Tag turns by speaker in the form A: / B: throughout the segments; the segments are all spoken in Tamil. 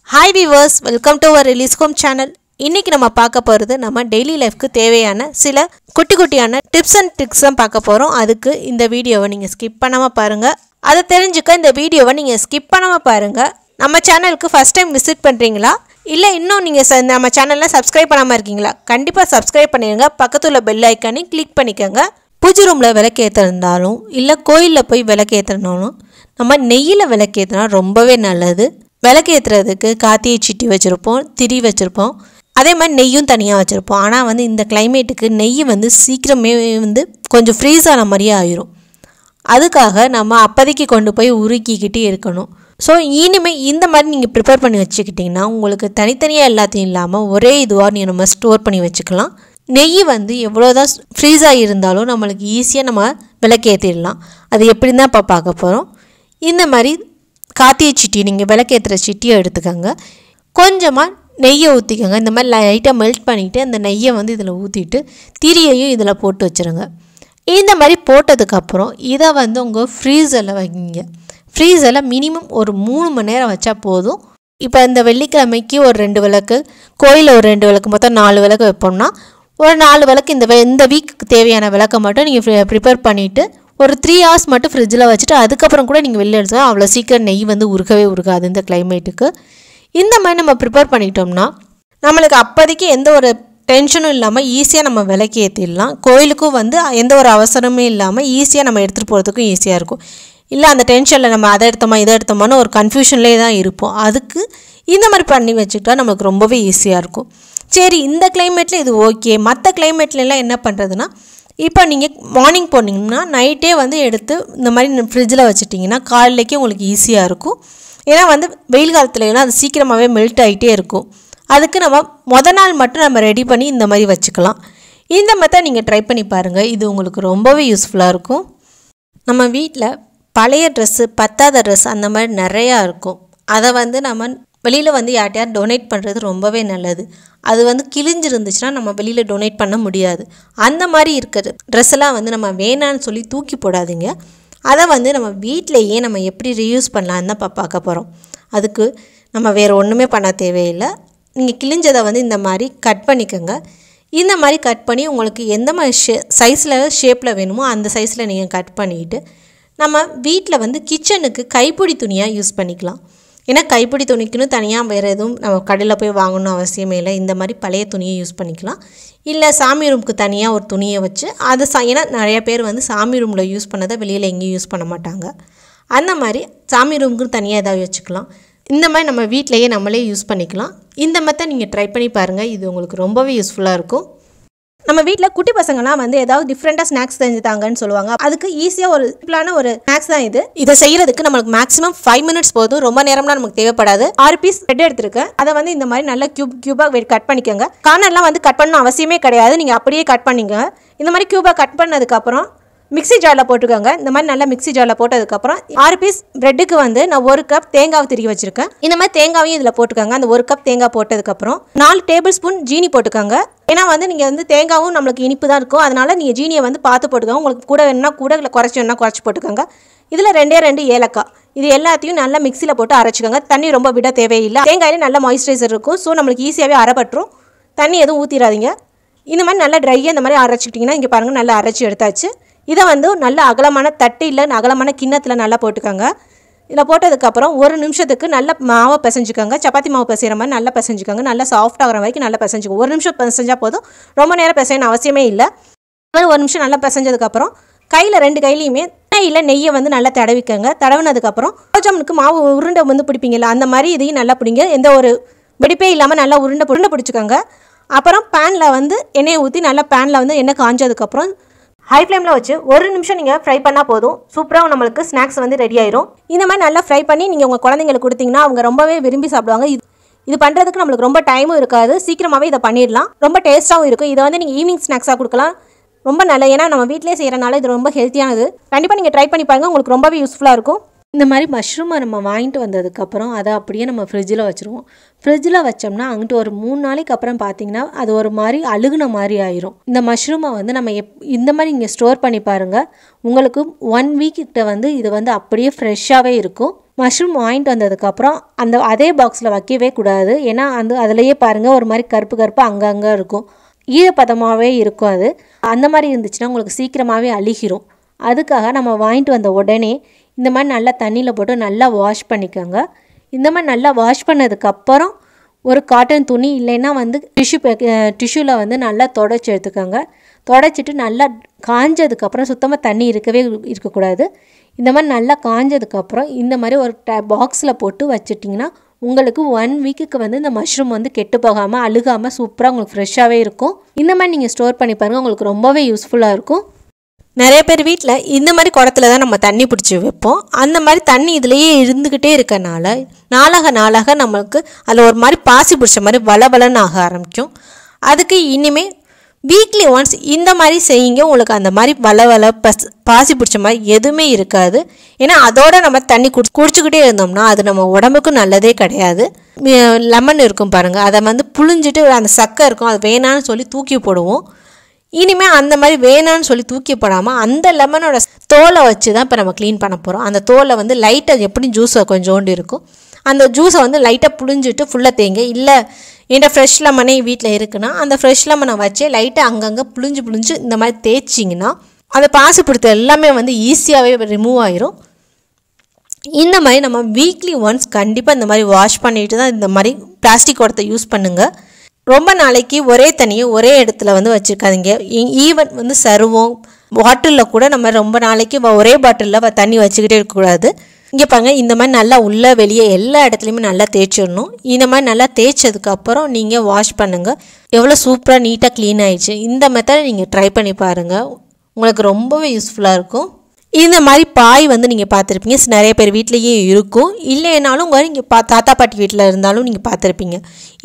A: Hi viewers, welcome to our Release Home channel. இன்னைக்கு நம்ம பார்க்க போறது நம்ம டெய்லி லைஃப்க்கு தேவையான சில குட்டியான டிப்ஸ் அண்ட் ட்ரிக்ஸ் பார்க்க போறோம். அதுக்கு இந்த வீடியோவை நீங்க ஸ்கிப் பண்ணாம பாருங்க. அதை தெரிஞ்சுக்க இந்த வீடியோவை நீங்க ஸ்கிப் பண்ணாம பாருங்க. நம்ம சேனலுக்கு ஃபர்ஸ்ட் டைம் விசிட் பண்றீங்களா? இல்ல இன்னும் நீங்க நம்ம சேனலை சப்ஸ்கிரைப் பண்ணாம இருக்கீங்களா? கண்டிப்பா சப்ஸ்கிரைப் பண்ணிருங்க. பக்கத்துல உள்ள பெல் ஐகானை கிளிக் பண்ணிக்கங்க. பூஜை ரூம்ல விளக்கேத்துறதாலும் இல்ல கோயில்ல போய் விளக்கேத்துறனாலும் நம்ம நெய்யில விளக்கேத்துனா ரொம்பவே நல்லது. விளக்கேத்துறதுக்கு காத்தியை சிட்டி வச்சிருப்போம், திரி வச்சிருப்போம், அதே மாதிரி நெய்யும் தனியாக வச்சுருப்போம். ஆனால் இந்த கிளைமேட்டுக்கு நெய் சீக்கிரமே கொஞ்சம் ஃப்ரீஸ் ஆன மாதிரியே ஆயிரும். அதுக்காக நம்ம அப்போதைக்கு கொண்டு போய் உருக்கிக்கிட்டே இருக்கணும். ஸோ இனிமேல் இந்த மாதிரி நீங்கள் ப்ரிப்பேர் பண்ணி வச்சுக்கிட்டிங்கன்னா உங்களுக்கு தனித்தனியாக எல்லாத்தையும் இல்லாமல் ஒரே இதுவாக நம்ம ஸ்டோர் பண்ணி வச்சுக்கலாம். நெய் எவ்வளோதான் ஃப்ரீஸாக இருந்தாலும் நம்மளுக்கு ஈஸியாக நம்ம விளக்கேற்றிடலாம். அது எப்படி தான் இப்போ பார்க்க போகிறோம். இந்த மாதிரி காத்தியை சிட்டி நீங்கள் விளக்கேற்றுற சிட்டியை எடுத்துக்கோங்க. கொஞ்சமாக நெய்யை ஊற்றிக்கோங்க. இந்த மாதிரி லைட்டாக மெல்ட் பண்ணிவிட்டு அந்த நெய்யை இதில் ஊற்றிட்டு திரியையும் இதில் போட்டு வச்சுருங்க. இந்த மாதிரி போட்டதுக்கப்புறம் இதை உங்கள் ஃப்ரீசரில் வைங்க. ஃப்ரீசரில் மினிமம் ஒரு 3 மணி நேரம் வச்சா போதும். இப்போ இந்த வெள்ளிக்கிழமைக்கு ஒரு 2 விளக்கு, கோயிலில் ஒரு 2 விளக்கு, மொத்தம் 4 விளக்கு வைப்போம்னா ஒரு 4 விளக்கு இந்த வீக்குக்கு தேவையான விளக்கை மட்டும் நீங்கள் ப்ரிப்பேர் பண்ணிவிட்டு ஒரு 3 hours மட்டும் ஃப்ரிட்ஜில் வச்சுட்டு அதுக்கப்புறம் கூட நீங்கள் வெளில எடுத்துக்கலாம். அவ்வளோ சீக்கிரம் நெய் உருகவே உருகாது இந்த கிளைமேட்டுக்கு. இந்த மாதிரி நம்ம ப்ரிப்பேர் பண்ணிட்டோம்னா நம்மளுக்கு அப்போதைக்கு எந்த ஒரு டென்ஷனும் இல்லாமல் ஈஸியாக நம்ம விளக்கி ஏற்றிடலாம். கோயிலுக்கும் எந்த ஒரு அவசரமும் இல்லாமல் ஈஸியாக நம்ம எடுத்துகிட்டு போகிறதுக்கும் ஈஸியாக இருக்கும். இல்லை அந்த டென்ஷனில் நம்ம அதை எடுத்தோமா இதை எடுத்தோமான்னு ஒரு கன்ஃபியூஷன்லேயே தான் இருப்போம். அதுக்கு இந்த மாதிரி பண்ணி வச்சுக்கிட்டா நம்மளுக்கு ரொம்பவே ஈஸியாக இருக்கும். சரி, இந்த கிளைமேட்டில் இது ஓகே. மற்ற கிளைமேட்லலாம் என்ன பண்ணுறதுன்னா, இப்போ நீங்கள் மார்னிங் போனீங்கன்னா நைட்டே எடுத்து இந்த மாதிரி ஃப்ரிட்ஜில் வச்சுட்டிங்கன்னா காலையிலேக்கே உங்களுக்கு ஈஸியாக இருக்கும். ஏன்னா வெயில் காலத்துலலாம் அது சீக்கிரமாகவே மெல்ட் ஆகிட்டே இருக்கும். அதுக்கு நம்ம மொதல் நாள் மட்டும் நம்ம ரெடி பண்ணி இந்த மாதிரி வச்சுக்கலாம். இந்த மெத்தட் நீங்கள் ட்ரை பண்ணி பாருங்கள். இது உங்களுக்கு ரொம்பவே யூஸ்ஃபுல்லாக இருக்கும். நம்ம வீட்டில் பழைய ட்ரெஸ்ஸு, பத்தாத ட்ரெஸ் அந்த மாதிரி நிறையா இருக்கும். அதை நம்ம வெளியில் யார்ட்டையார் டொனேட் பண்ணுறது ரொம்பவே நல்லது. அது கிழிஞ்சிருந்துச்சுன்னா நம்ம வெளியில் டொனேட் பண்ண முடியாது. அந்த மாதிரி இருக்கிற ட்ரெஸ்ஸெல்லாம் நம்ம வேணான்னு சொல்லி தூக்கி போடாதீங்க. அதை நம்ம வீட்டிலையே நம்ம எப்படி ரீயூஸ் பண்ணலான்னு தான் பார்க்க போகிறோம். அதுக்கு நம்ம வேறு ஒன்றுமே பண்ண தேவையில்லை. நீங்கள் கிழிஞ்சதை இந்த மாதிரி கட் பண்ணிக்கோங்க. இந்த மாதிரி கட் பண்ணி உங்களுக்கு எந்த மாதிரி சைஸில் ஷேப்பில் வேணுமோ அந்த சைஸில் நீங்கள் கட் பண்ணிவிட்டு நம்ம வீட்டில் கிச்சனுக்கு கைப்பிடி துணியாக யூஸ் பண்ணிக்கலாம். ஏன்னா கைப்பிடி துணிக்குன்னு தனியாக வேறு எதுவும் நம்ம கடையில் போய் வாங்கணும்னு அவசியமே இல்லை. இந்த மாதிரி பழைய துணியை யூஸ் பண்ணிக்கலாம். இல்லை சாமி ரூமுக்கு தனியாக ஒரு துணியை வச்சு அது ஏன்னா நிறைய பேர் சாமி ரூமில் யூஸ் பண்ணதை வெளியில் எங்கேயும் யூஸ் பண்ண மாட்டாங்க. அந்த மாதிரி சாமி ரூமுக்குன்னு தனியாக ஏதாவது வச்சுக்கலாம். இந்த மாதிரி நம்ம வீட்டிலையே நம்மளே யூஸ் பண்ணிக்கலாம். இந்த மெத்தட் நீங்கள் ட்ரை பண்ணி பாருங்கள். இது உங்களுக்கு ரொம்பவே யூஸ்ஃபுல்லாக இருக்கும். நம்ம வீட்டில் குட்டி பசங்கள்லாம் ஏதாவது டிஃப்ரெண்ட்டாக ஸ்நாக்ஸ் செஞ்சுட்டாங்கன்னு சொல்லுவாங்க. அதுக்கு ஈஸியாக ஒரு சிம்பிளான ஒரு ஸ்நாக்ஸ் தான் இது. இதை செய்யறதுக்கு நம்மளுக்கு மேக்ஸிமம் 5 minutes போதும். ரொம்ப நேரம்லாம் நமக்கு தேவைப்படாது. 6 பீஸ் பிரெட் எடுத்துருக்கேன். அதை இந்த மாதிரி நல்லா கியூபாக கட் பண்ணிக்கோங்க. கார்னர்லாம் கட் பண்ணணும் அவசியமே கிடையாது. நீங்கள் அப்படியே கட் பண்ணிங்க. இந்த மாதிரி கியூபாக கட் பண்ணதுக்கப்புறம் மிக்ஸி ஜாரில் போட்டுக்கோங்க. இந்த மாதிரி நல்லா மிக்ஸி ஜாரில் போட்டதுக்கப்புறம் 6 பீஸ் பிரெட்டுக்கு நான் 1 கப் தேங்காய் திருகி வச்சுருக்கேன். இந்த மாதிரி தேங்காயும் இதில் போட்டுக்கோங்க. அந்த 1 கப் தேங்காய் போட்டதுக்கப்புறம் 4 டேபிள் ஸ்பூன் ஜீனி போட்டுக்கோங்க. ஏன்னா நீங்கள் தேங்காயும் நம்மளுக்கு இனிப்பு தான் இருக்கும். அதனால் நீங்கள் ஜீனியை பார்த்து போட்டுக்கோங்க. உங்களுக்கு கூட வேணும்னா கூட, இல்லை குறைச்சி வேணும்னா குறைச்சி போட்டுக்கோங்க. இதில் 2 ஏலக்காய், இது எல்லாத்தையும் நல்லா மிக்ஸியில் போட்டு அரைச்சிக்கோங்க. தண்ணி ரொம்ப விட தேவையில்லை. தேங்காயிலே நல்ல மாய்ஸ்சரைசர் இருக்கும். ஸோ நம்மளுக்கு ஈஸியாகவே அரைப்பட்டுரும். தண்ணி எதுவும் ஊற்றிடாதீங்க. இந்த மாதிரி நல்லா ட்ரையாக இந்த மாதிரி அரைச்சிக்கிட்டிங்கன்னா இங்கே பாருங்கள் நல்லா அரைச்சி எடுத்தாச்சு. இதை நல்ல அகலமான தட்டு இல்லை அகலமான கிண்ணத்தில் நல்லா போட்டுக்கோங்க. இதில் போட்டதுக்கப்புறம் 1 நிமிஷத்துக்கு நல்ல மாவை பிசைஞ்சுக்கோங்க. சப்பாத்தி மாவு பிசைகிற மாதிரி நல்லா பிசைஞ்சுக்கோங்க. நல்லா சாஃப்டாகிற வரைக்கும் நல்லா பிசைஞ்சுக்கோங்க. 1 நிமிஷம் பிசைஞ்சால் போதும். ரொம்ப நேரம் பிசையணும் அவசியமே இல்லை. 1 நிமிஷம் நல்லா பிசைஞ்சதுக்கப்புறம் கையில் 2 கையிலையுமே இல்லை நெய்யை நல்லா தடவிக்கோங்க. தடவினதுக்கப்புறம் ரோஜாமுனுக்கு மாவு உருண்டை பிடிப்பீங்கல்ல, அந்த மாதிரி இதையும் நல்லா பிடிங்க. எந்த ஒரு வெடிப்பே இல்லாமல் நல்லா உருண்டை பிடிச்சிக்கோங்க. அப்புறம் பேனில் எண்ணெயை ஊற்றி நல்லா பேனில் எண்ணெய் காஞ்சதுக்கப்புறம் ஹை ஃப்ளேமில் வச்சு 1 நிமிஷம் நீங்கள் ஃப்ரை பண்ணால் போதும். சூப்பராக நம்மளுக்கு ஸ்நாக்ஸ் ரெடி ஆயிரும். இந்த மாதிரி நல்லா ஃப்ரை பண்ணி நீங்கள் உங்கள் குழந்தைங்களுக்கு கொடுத்தீங்கன்னா அவங்க ரொம்பவே விரும்பி சாப்பிடுவாங்க. இது பண்ணுறதுக்கு நம்மளுக்கு ரொம்ப டைமும் இருக்காது. சீக்கிரமாகவே இதை பண்ணிடலாம். ரொம்ப டேஸ்ட்டாகவும் இருக்கும். இதை நீங்கள் ஈவினிங் ஸ்நாக்ஸாக கொடுக்கலாம். ரொம்ப நல்ல, ஏன்னா நம்ம வீட்டிலே செய்கிறனால இது ரொம்ப ஹெல்த்தியானது. கண்டிப்பாக நீங்கள் ட்ரை பண்ணி பாருங்கள். உங்களுக்கு ரொம்பவே யூஸ்ஃபுல்லாக இருக்கும். இந்த மாதிரி மஷ்ரூமை நம்ம வாங்கிட்டு வந்ததுக்கப்புறம் அதை அப்படியே நம்ம ஃப்ரிட்ஜில் வச்சுருவோம். ஃப்ரிட்ஜில் வச்சோம்னா அங்கிட்டு ஒரு 3 நாளைக்கு அப்புறம் பார்த்தீங்கன்னா அது ஒரு மாதிரி அழுகுன மாதிரி ஆயிரும். இந்த மஷ்ரூமை நம்ம இந்த மாதிரி இங்கே ஸ்டோர் பண்ணி பாருங்கள். உங்களுக்கு 1 வீக்கிட்ட இது அப்படியே ஃப்ரெஷ்ஷாகவே இருக்கும். மஷ்ரூம் வாங்கிட்டு வந்ததுக்கப்புறம் அதே பாக்ஸில் வைக்கவே கூடாது. ஏன்னா அதிலையே பாருங்கள் ஒரு மாதிரி கருப்பு கருப்பு அங்கங்கே இருக்கும், ஈரப்பதமாகவே இருக்கும். அந்த மாதிரி இருந்துச்சுன்னா உங்களுக்கு சீக்கிரமாகவே அழுகிரும். அதுக்காக நம்ம வாங்கிட்டு வந்த உடனே இந்த மாதிரி நல்லா தண்ணியில் போட்டு நல்லா வாஷ் பண்ணிக்கோங்க. இந்த மாதிரி நல்லா வாஷ் பண்ணதுக்கப்புறம் ஒரு காட்டன் துணி இல்லைன்னா டிஷ்யூவில் வந்து நல்லா தொடச்சி எடுத்துக்கோங்க. தொடச்சிட்டு நல்லா காஞ்சதுக்கப்புறம் சுத்தமாக தண்ணி இருக்கக்கூடாது. இந்த மாதிரி நல்லா காஞ்சதுக்கப்புறம் இந்த மாதிரி ஒரு பாக்ஸில் போட்டு வச்சுட்டிங்கன்னா உங்களுக்கு 1 வீக்குக்கு வந்து இந்த மஷ்ரூம் வந்து கெட்டு போகாமல் அழுகாமல் சூப்பராக உங்களுக்கு ஃப்ரெஷ்ஷாகவே இருக்கும். இந்த மாதிரி நீங்கள் ஸ்டோர் பண்ணி பாருங்கள், உங்களுக்கு ரொம்பவே யூஸ்ஃபுல்லாக இருக்கும். நிறைய பேர் வீட்டில் இந்த மாதிரி குடத்துல தான் நம்ம தண்ணி பிடிச்சி வைப்போம். அந்த மாதிரி தண்ணி இதுலேயே இருந்துக்கிட்டே இருக்கனால நாளாக நம்மளுக்கு அதில் ஒரு மாதிரி பாசி பிடிச்ச மாதிரி வளவலன்னு ஆக ஆரம்பிக்கும். அதுக்கு இனிமேல் வீக்லி ஒன்ஸ் இந்த மாதிரி செய்யுங்க. உங்களுக்கு அந்த மாதிரி வளவல பாசி பிடிச்ச மாதிரி எதுவுமே இருக்காது. ஏன்னா அதோட நம்ம தண்ணி குடிச்சுக்கிட்டே இருந்தோம்னா அது நம்ம உடம்புக்கும் நல்லதே கிடையாது. லெமன் இருக்கும் பாருங்கள், அதை வந்து புழிஞ்சிட்டு அந்த சக்கை இருக்கும், அது வேணான்னு சொல்லி தூக்கி போடுவோம். இனிமேல் அந்த மாதிரி வேணான்னு சொல்லி தூக்கி போடாமல் அந்த லெமனோட தோலை வச்சு தான் இப்போ நம்ம க்ளீன் பண்ண போகிறோம். அந்த தோலை வந்து லைட்டாக எப்படி ஜூஸை கொஞ்சோண்டு இருக்கும், அந்த ஜூஸை வந்து லைட்டாக புழிஞ்சிட்டு ஃபுல்லாக தேங்க. இல்லை என்கிட்ட ஃப்ரெஷ் லெமனே வீட்டில் இருக்குன்னா அந்த ஃப்ரெஷ் லெமனை வச்சு லைட்டாக அங்கங்கே புழிஞ்சு இந்த மாதிரி தேய்ச்சிங்கன்னா அந்த பாசி பிடித்த எல்லாமே வந்து ஈஸியாகவே ரிமூவ் ஆயிரும். இந்த மாதிரி நம்ம வீக்லி ஒன்ஸ் கண்டிப்பாக இந்த மாதிரி வாஷ் பண்ணிட்டு தான் இந்த மாதிரி பிளாஸ்டிக் குடத்தை யூஸ் பண்ணுங்கள். ரொம்ப நாளைக்கு ஒரே தண்ணியை ஒரே இடத்துல வந்து வச்சுருக்காதீங்க. ஈவன் வந்து சர்வோம் பாட்டிலில் கூட நம்ம ரொம்ப நாளைக்கு ஒரே பாட்டிலில் தண்ணி வச்சுக்கிட்டே இருக்கக்கூடாது. இங்கே பாருங்கள், இந்த மாதிரி நல்லா உள்ளே வெளியே எல்லா இடத்துலையுமே நல்லா தேய்ச்சிடணும். இந்த மாதிரி நல்லா தேய்ச்சதுக்கப்புறம் நீங்கள் வாஷ் பண்ணுங்கள். எவ்வளோ சூப்பராக நீட்டாக க்ளீன் ஆகிடுச்சு. இந்த மெத்தடை நீங்கள் ட்ரை பண்ணி பாருங்கள், உங்களுக்கு ரொம்பவே யூஸ்ஃபுல்லாக இருக்கும். இந்த மாதிரி பாய் வந்து நீங்கள் பார்த்துருப்பீங்க, நிறைய பேர் வீட்லேயே இருக்கும். இல்லைனாலும் நீங்கள் தாத்தா பாட்டி வீட்டில் இருந்தாலும் நீங்கள் பார்த்துருப்பீங்க.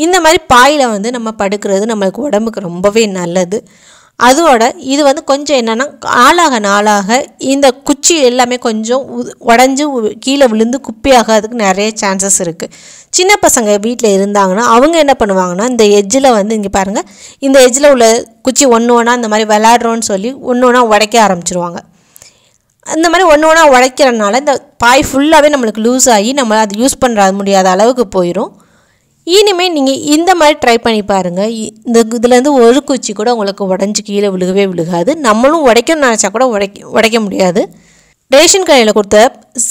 A: இந்த மாதிரி பாயில் வந்து நம்ம படுக்கிறது நம்மளுக்கு உடம்புக்கு ரொம்பவே நல்லது. அதோட இது வந்து கொஞ்சம் என்னென்னா நாளாக இந்த குச்சி எல்லாமே கொஞ்சம் உடஞ்சி கீழே விழுந்து குப்பையாகிறதுக்கு நிறைய சான்சஸ் இருக்குது. சின்ன பசங்க வீட்டில் இருந்தாங்கன்னா அவங்க என்ன பண்ணுவாங்கன்னா இந்த எட்ஜில் வந்து இங்கே பாருங்கள், இந்த எட்ஜில் உள்ள குச்சி ஒன்று இந்த மாதிரி விளையாடுறோன்னு சொல்லி ஒன்று உடைக்க ஆரம்பிச்சிருவாங்க. அந்த மாதிரி ஒன்று உடைக்கிறனால இந்த பாய் ஃபுல்லாகவே நம்மளுக்கு லூஸ் ஆகி நம்ம அது யூஸ் பண்ணுற முடியாத அளவுக்கு போயிடும். இனிமேல் நீங்கள் இந்த மாதிரி ட்ரை பண்ணி பாருங்கள். இதுலேருந்து ஒரு குச்சி கூட உங்களுக்கு உடஞ்சி கீழே விழுகாது. நம்மளும் உடைக்கணும்னு நினச்சா கூட உடைக்க முடியாது. ரேஷன் கடையில் கொடுத்த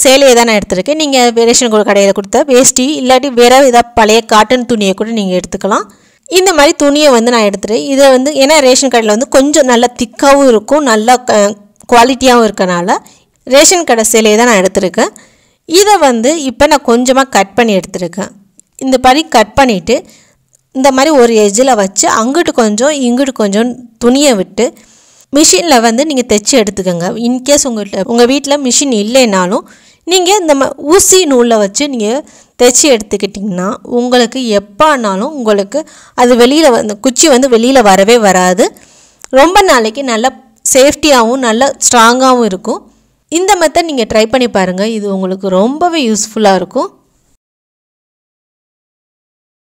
A: சேலையை தான் நான் எடுத்துருக்கேன். நீங்கள் ரேஷன் கடையில் கொடுத்த வேஷ்டி இல்லாட்டி வேறு ஏதாவது பழைய காட்டன் துணியை கூட நீங்கள் எடுத்துக்கலாம். இந்த மாதிரி துணியை வந்து நான் எடுத்துகிட்டு இதை வந்து ஏன்னா ரேஷன் கடையில் வந்து கொஞ்சம் நல்லா திக்காகவும் இருக்கும், நல்லா குவாலிட்டியாகவும் இருக்கனால ரேஷன் கடை சேலையை தான் நான் எடுத்திருக்கேன். இதை வந்து இப்போ நான் கொஞ்சமாக கட் பண்ணி எடுத்துருக்கேன். இந்த மாதிரி கட் பண்ணிவிட்டு இந்த மாதிரி ஒரு எஜ்ஜில் வச்சு அங்கிட்டு கொஞ்சம் இங்கிட்டு கொஞ்சம் துணியை விட்டு மிஷினில் வந்து நீங்கள் தைச்சி எடுத்துக்கோங்க. இன்கேஸ் உங்கள் வீட்டில் மிஷின் இல்லைனாலும் நீங்கள் இந்த ஊசி நூலில் வச்சு நீங்கள் தைச்சி எடுத்துக்கிட்டிங்கன்னா உங்களுக்கு எப்போனாலும் உங்களுக்கு அது வெளியில் வந்து குச்சி வந்து வெளியில் வரவே வராது. ரொம்ப நாளைக்கு நல்லா சேஃப்டியாகவும் நல்ல ஸ்ட்ராங்காகவும் இருக்கும். இந்த மெத்தட் நீங்கள் ட்ரை பண்ணி பாருங்கள், இது உங்களுக்கு ரொம்பவே யூஸ்ஃபுல்லாக இருக்கும்.